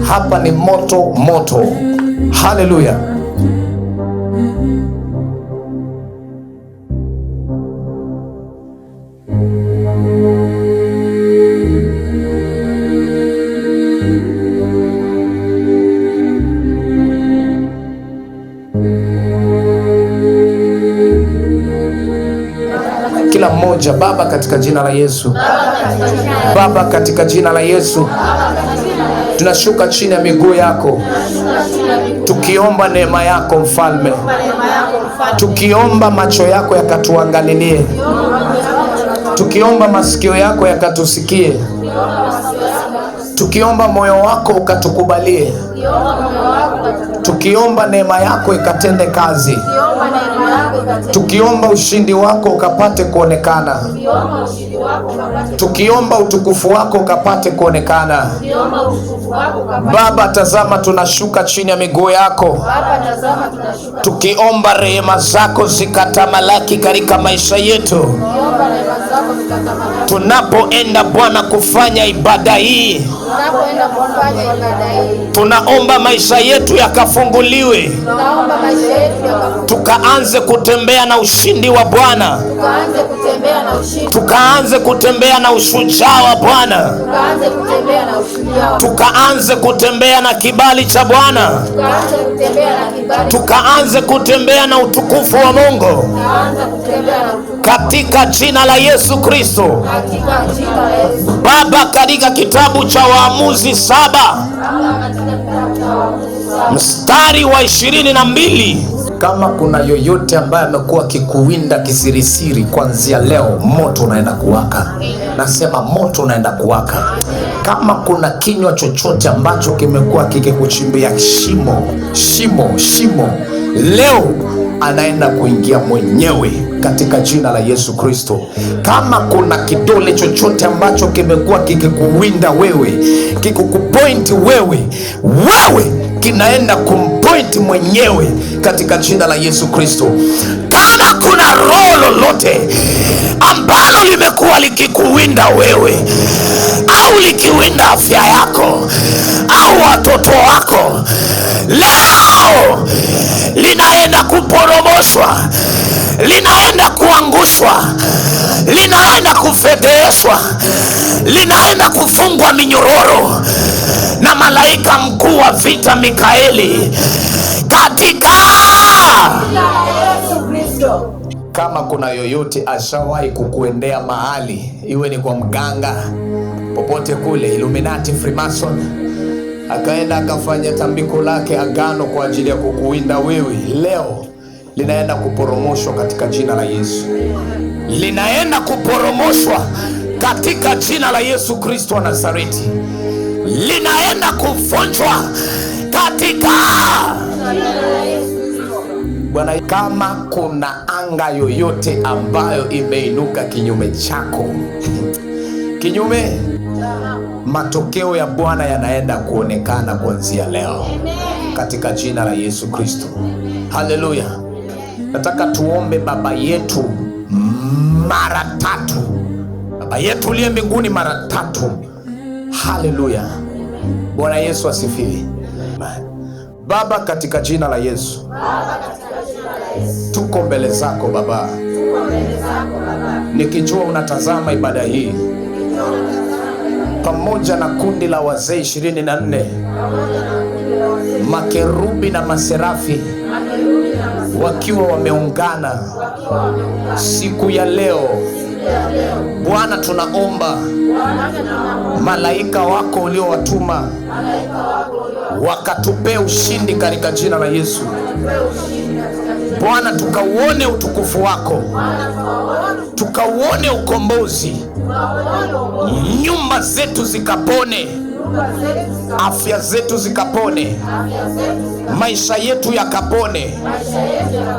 Hapa ni moto moto. Haleluya. Kila mmoja. Baba, katika jina la Yesu. Baba, katika jina la Yesu, tunashuka chini ya miguu yako, tukiomba neema yako Mfalme, tukiomba macho yako yakatuangalilie, tukiomba masikio yako yakatusikie, tukiomba moyo wako ukatukubalie, tukiomba neema yako ikatende kazi, tukiomba ushindi wako ukapate kuonekana, tukiomba utukufu wako ukapate kuonekana. Baba, tazama tunashuka chini ya miguu yako, tukiomba rehema zako zikatamalaki katika maisha yetu. Tunapoenda Bwana kufanya ibada hii, tunaomba maisha yetu yakafunguliwe, tukaanze kutembea na ushindi wa Bwana, tukaanze kutembea na ushujaa wa Bwana, tukaanze kutembea na kibali cha Bwana, tukaanze kutembea na utukufu wa Mungu, katika jina la Yesu Kristo. Baba, katika kitabu cha Waamuzi 7 mstari wa 22, kama kuna yoyote ambaye amekuwa kikuwinda kisirisiri, kuanzia leo moto unaenda kuwaka. Nasema moto unaenda kuwaka. Kama kuna kinywa chochote ambacho kimekuwa kikikuchimbia shimo, leo anaenda kuingia mwenyewe katika jina la Yesu Kristo. Kama kuna kidole chochote ambacho kimekuwa kikikuwinda wewe, kikukupoint wewe, kinaenda kumpoint mwenyewe katika jina la Yesu Kristo. Kama kuna roho lolote ambalo limekuwa likikuwinda wewe, au likiwinda afya yako au watoto wako, leo linaenda kuporomoshwa, linaenda kuangushwa, linaenda kufedheshwa, linaenda kufungwa minyororo na malaika mkuu wa vita Mikaeli katika Yesu Kristo. Kama kuna yoyote ashawahi kukuendea mahali, iwe ni kwa mganga, popote kule, Illuminati, Freemason, akaenda akafanya tambiko lake, agano kwa ajili ya kukuwinda wewe, leo linaenda kuporomoshwa katika jina la Yesu. Linaenda kuporomoshwa katika jina la Yesu Kristo wa Nazareti. Linaenda kuvunjwa katika Bwana. Kama kuna anga yoyote ambayo imeinuka kinyume chako, kinyume, matokeo ya Bwana yanaenda kuonekana kuanzia leo katika jina la Yesu Kristo. Haleluya. Nataka tuombe Baba yetu mara 3. Baba yetu uliye mbinguni mara 3. Haleluya. Bwana Yesu asifiwe. Baba, katika jina la Yesu, tuko mbele zako Baba, nikijua unatazama ibada hii pamoja na kundi la wazee 24, makerubi na maserafi, wakiwa wameungana siku ya leo. Bwana, tunaomba malaika wako uliowatuma wakatupee ushindi katika jina la Yesu. Bwana, tukauone utukufu wako, tukauone ukombozi, nyumba zetu zikapone, afya zetu zikapone, maisha yetu yakapone.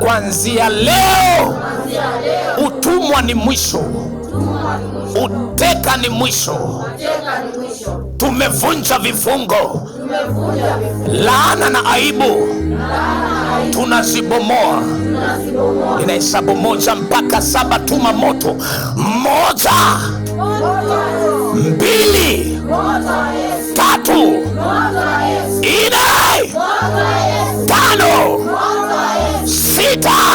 Kuanzia leo utumwa ni mwisho, uteka ni mwisho. Tumevunja vifungo laana na aibu tunazibomoa. Ninahesabu 1 mpaka 7, tuma moto. 1, 2, 3, 4, 5, 6,